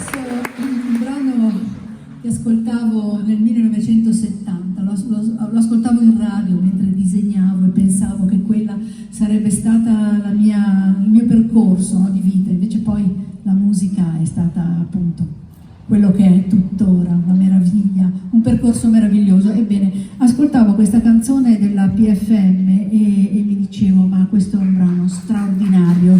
Un brano che ascoltavo nel 1970, lo ascoltavo in radio mentre disegnavo e pensavo che quella sarebbe stata il mio percorso, no, di vita, invece poi la musica è stata appunto quello che è tuttora, una meraviglia, un percorso meraviglioso. Ebbene, ascoltavo questa canzone della PFM e mi dicevo, ma questo è un brano straordinario,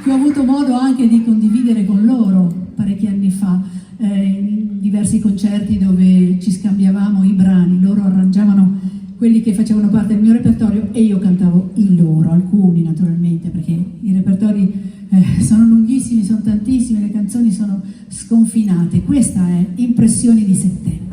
che ho avuto modo anche di condividere con loro parecchi anni fa, in diversi concerti dove ci scambiavamo i brani, loro arrangiavano quelli che facevano parte del mio repertorio e io cantavo i loro, alcuni naturalmente, perché i repertori sono lunghissimi, sono tantissimi, le canzoni sono sconfinate. Questa è Impressioni di settembre.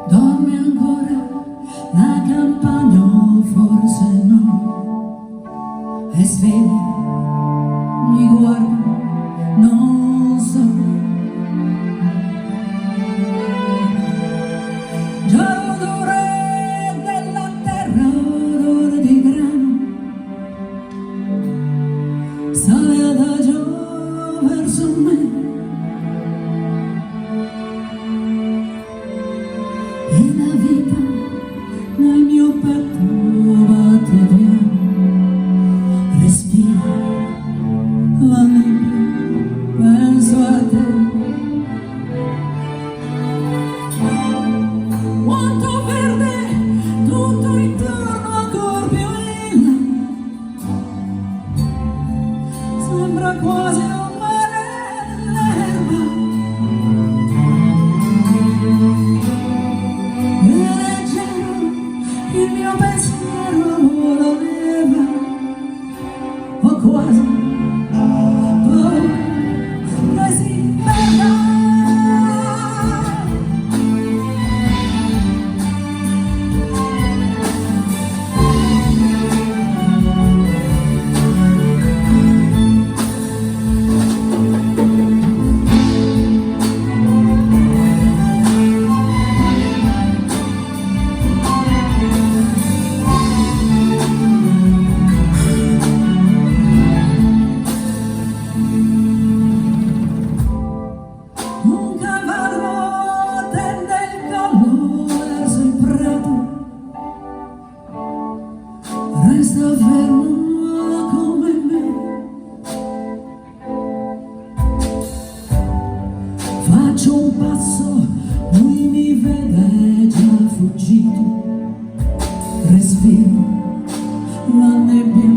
Dorme ancora la campagna, o forse no, è sveglia, mi guarda, non so. Già l'odore della terra, odore di grano, sale adagio verso me. E la vita nel mio petto batte piano, respira la nebbia, penso a te. Quanto verde tutto intorno, ancor più in là, sembra quasi un mare nell'erba. Il mio pensiero voleva, o quasi, poi che si perda. Resta fermo come me, faccio un passo, lui mi vede già fuggito, respiro la nebbia,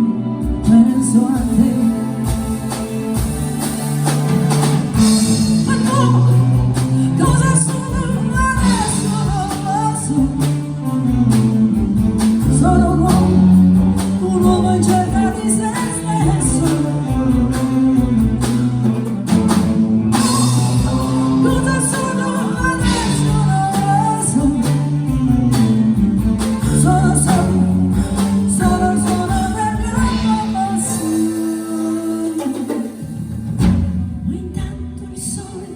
penso a te. Ma no, cosa sono adesso non lo so, sono un uomo in cerca di se stesso. Cosa sono adesso non lo so, sono nel mio passione. Ma intanto il sole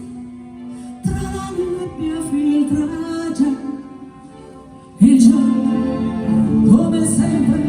tra la nebbia filtra già il giorno come sempre.